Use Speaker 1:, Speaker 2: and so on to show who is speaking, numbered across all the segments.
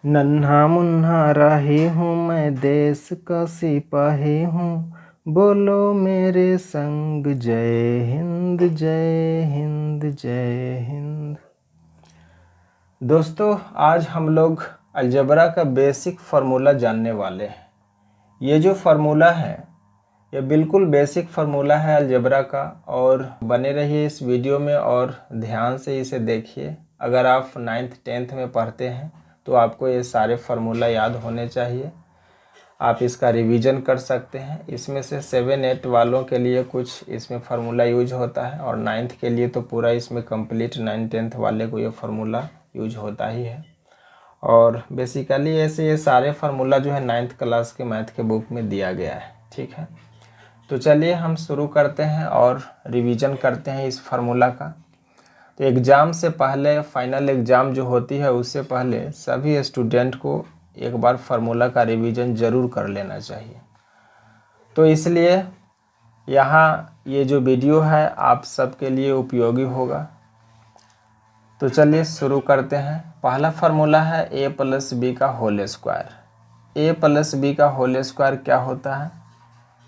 Speaker 1: नन्हा मुन्ना राही हूँ मैं, देश का सिपाही हूँ, बोलो मेरे संग जय हिंद जय हिंद जय हिंद। दोस्तों, आज हम लोग अलजेब्रा का बेसिक फार्मूला जानने वाले हैं। ये जो फार्मूला है ये बिल्कुल बेसिक फार्मूला है अलजेब्रा का, और बने रहिए इस वीडियो में और ध्यान से इसे देखिए। अगर आप 9th 10th में पढ़ते हैं तो आपको ये सारे फार्मूला याद होने चाहिए। आप इसका रिवीजन कर सकते हैं। इसमें से 7 8 वालों के लिए कुछ इसमें फार्मूला यूज होता है, और 9th के लिए तो पूरा इसमें कंप्लीट 9 10th वाले को ये फार्मूला यूज होता ही है। और बेसिकली ऐसे ये सारे फार्मूला जो है 9th क्लास के मैथ के बुक में दिया गया है। ठीक है, तो चलिए हम शुरू करते हैं और रिवीजन करते हैं इस फार्मूला का। तो एग्ज़ाम से पहले, फाइनल एग्ज़ाम जो होती है उससे पहले सभी स्टूडेंट को एक बार फार्मूला का रिवीजन ज़रूर कर लेना चाहिए। तो इसलिए यहाँ ये जो वीडियो है आप सबके लिए उपयोगी होगा। तो चलिए शुरू करते हैं। पहला फार्मूला है a प्लस बी का whole square. a plus B का होल स्क्वायर क्या होता है?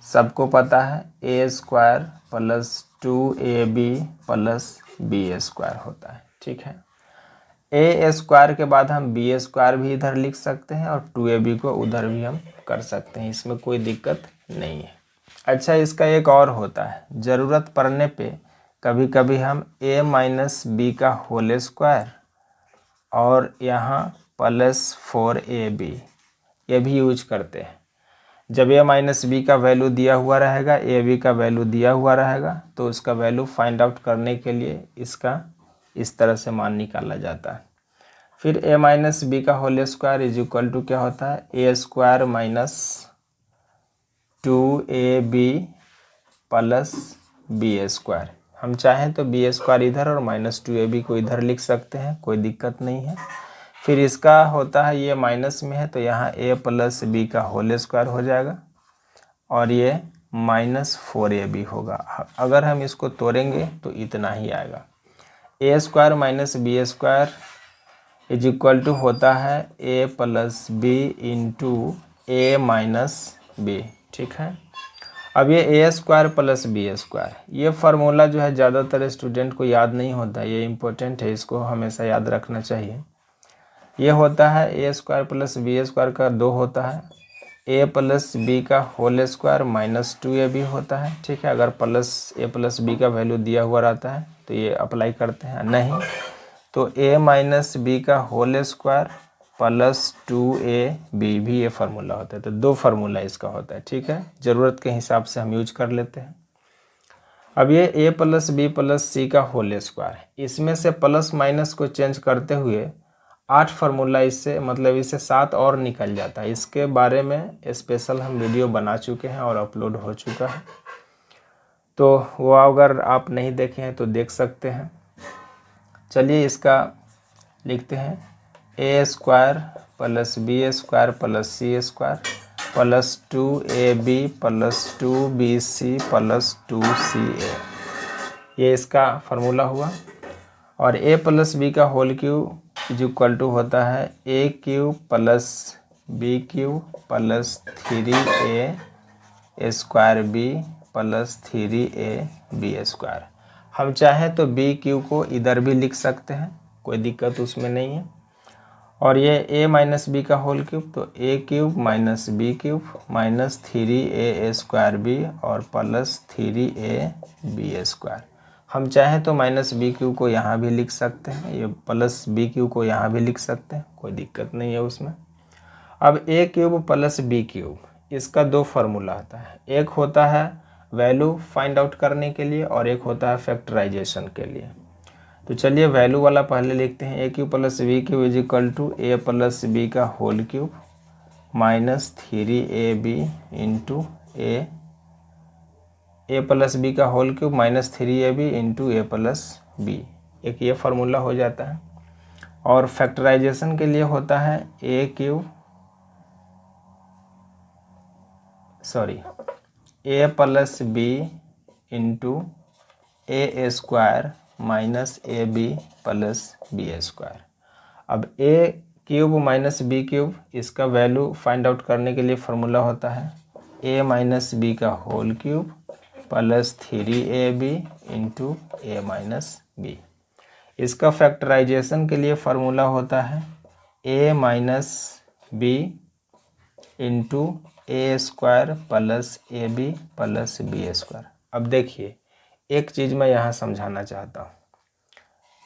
Speaker 1: सबको पता है, A square plus 2ab plus B square होता है। ठीक है, ए स्क्वायर के बाद हम बी स्क्वायर भी इधर लिख सकते हैं और 2ab को उधर भी हम कर सकते हैं, इसमें कोई दिक्कत नहीं है। अच्छा, इसका एक और होता है, ज़रूरत पड़ने पे कभी कभी हम a माइनस बी का होल स्क्वायर और यहाँ प्लस 4ab ये भी यूज करते हैं। जब a माइनस बी का वैल्यू दिया हुआ रहेगा, ए बी का वैल्यू दिया हुआ रहेगा, तो उसका वैल्यू फाइंड आउट करने के लिए इसका इस तरह से मान निकाला जाता है। फिर a माइनस बी का whole square is equal to क्या होता है? A square minus 2ab plus B square. हम चाहें तो बी स्क्वायर इधर और माइनस 2ab को इधर लिख सकते हैं, कोई दिक्कत नहीं है। फिर इसका होता है, ये माइनस में है तो यहाँ a प्लस बी का होल स्क्वायर हो जाएगा और ये माइनस 4ab होगा। अगर हम इसको तोड़ेंगे तो इतना ही आएगा। A square minus B square is equal to होता है a plus B into A minus B. ठीक है, अब ये A square plus B square, ये फार्मूला जो है ज़्यादातर स्टूडेंट को याद नहीं होता, ये इम्पोर्टेंट है, इसको हमेशा याद रखना चाहिए। ये होता है A square plus B square का 2 होता है, ए प्लस बी का होल स्क्वायर माइनस 2ab होता है। ठीक है, अगर प्लस ए प्लस बी का वैल्यू दिया हुआ रहता है तो ये अप्लाई करते हैं, नहीं तो ए माइनस बी का होल स्क्वायर प्लस 2ab भी ये फार्मूला होता है। तो 2 फार्मूला इसका होता है। ठीक है, ज़रूरत के हिसाब से हम यूज कर लेते हैं। अब ये ए प्लस बी प्लस सी का होल स्क्वायर, इसमें से प्लस माइनस को चेंज करते हुए 8 फार्मूला इससे, मतलब इससे 7 और निकल जाता है। इसके बारे में स्पेशल हम वीडियो बना चुके हैं और अपलोड हो चुका है, तो वो अगर आप नहीं देखे हैं तो देख सकते हैं। चलिए इसका लिखते हैं, A square plus B square plus C square plus 2ab plus 2bc plus 2ca, ये इसका फार्मूला हुआ। और a प्लस बी का whole cube is equal to होता है a cube plus B cube plus 3a square b plus 3ab square. हम चाहें तो बी क्यूब को इधर भी लिख सकते हैं, कोई दिक्कत उसमें नहीं है। और ये a माइनस बी का होल क्यूब, तो a cube minus B cube minus 3a square B और प्लस 3ab स्क्वायर। हम चाहें तो माइनस बी क्यू को यहाँ भी लिख सकते हैं, ये प्लस बी क्यू को यहाँ भी लिख सकते हैं, कोई दिक्कत नहीं है उसमें। अब A cube plus B cube, इसका 2 फार्मूला आता है, एक होता है वैल्यू फाइंड आउट करने के लिए और एक होता है फैक्टराइजेशन के लिए। तो चलिए वैल्यू वाला पहले लिखते हैं, A cube plus B cube is equal to A plus B का whole cube minus 3ab into A plus B का whole cube minus 3ab into A plus B, एक ये फार्मूला हो जाता है। और फैक्टराइजेशन के लिए होता है A plus B into A square minus A B plus B square. अब A cube minus B cube, इसका वैल्यू फाइंड आउट करने के लिए फार्मूला होता है ए माइनस बी का whole cube plus 3ab into A minus B. इसका factorization के लिए फार्मूला होता है A minus B into A square plus A B plus B square. अब देखिए एक चीज़ मैं यहाँ समझाना चाहता हूँ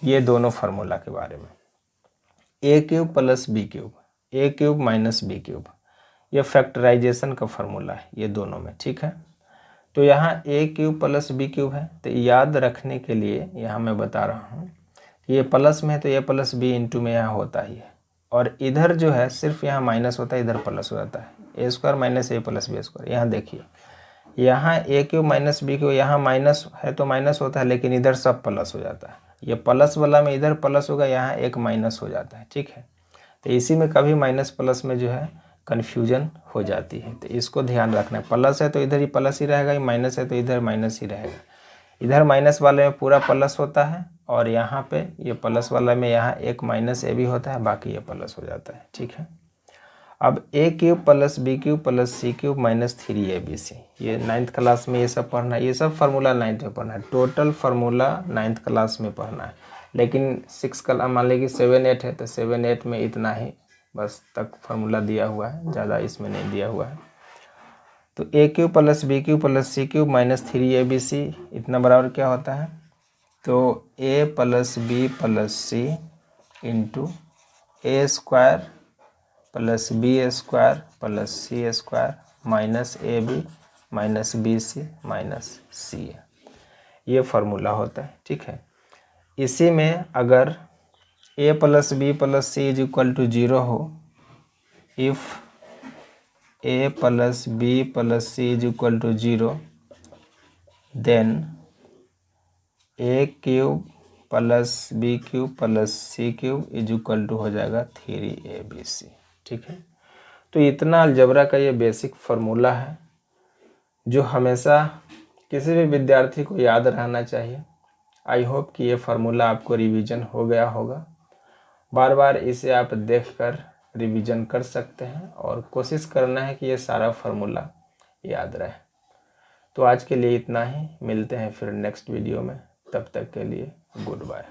Speaker 1: ये दोनों फार्मूला के बारे में। ए क्यूब प्लस बी क्यूब, ए क्यूब माइनस बी क्यूब, ये फैक्टराइजेशन का फार्मूला है ये दोनों में, ठीक है। तो यहाँ ए क्यूब प्लस बी क्यूब है, तो याद रखने के लिए यहाँ मैं बता रहा हूँ कि ये प्लस में है तो ए प्लस बी इंटू में यहाँ होता ही है, और इधर जो है सिर्फ यहाँ माइनस होता है, इधर प्लस हो जाता है। A square minus A plus B square. यहाँ देखिए यहाँ ए क्यूब माइनस बी क्यूब, यहाँ माइनस है तो माइनस होता है, लेकिन इधर सब प्लस हो जाता है। ये प्लस वाला में इधर प्लस होगा, यहाँ एक माइनस हो जाता है, ठीक है। तो इसी में कभी माइनस प्लस में जो है कन्फ्यूजन हो जाती है, तो इसको ध्यान रखना है। प्लस है तो इधर ही प्लस ही रहेगा, माइनस है तो इधर माइनस ही रहेगा। इधर माइनस वाले में पूरा प्लस होता है, और यहाँ पे ये प्लस वाला में यहाँ एक माइनस ए भी होता है, बाकी ये प्लस हो जाता है, ठीक है। अब A cube plus B cube plus C cube minus 3abc, ये 9th क्लास में ये सब पढ़ना है, ये सब फार्मूला 9th में पढ़ना है। टोटल फार्मूला 9th क्लास में पढ़ना है, लेकिन 6 क्लास मान लीजिए 7 8 है तो 7 8 में इतना ही बस तक फार्मूला दिया हुआ है, ज़्यादा इसमें नहीं दिया हुआ है। तो A cube plus B cube plus C cube minus 3abc इतना बराबर क्या होता है, तो A plus B plus C into A square plus B square plus C square minus A B minus B C minus C A, ये formula होता है, ठीक है। इसी में अगर A plus B plus C is equal to 0 हो, if A plus B plus C is equal to 0, then A cube plus B cube plus C cube is equal to हो जाएगा 3abc, ठीक है। तो इतना अलजेब्रा का ये basic formula है जो हमेशा किसी भी विद्यार्थी को याद रहना चाहिए। आई होप कि ये फार्मूला आपको रिवीजन हो गया होगा। बार बार इसे आप देखकर रिवीजन कर सकते हैं और कोशिश करना है कि ये सारा फार्मूला याद रहे। तो आज के लिए इतना ही, मिलते हैं फिर नेक्स्ट वीडियो में, तब तक के लिए गुड बाय।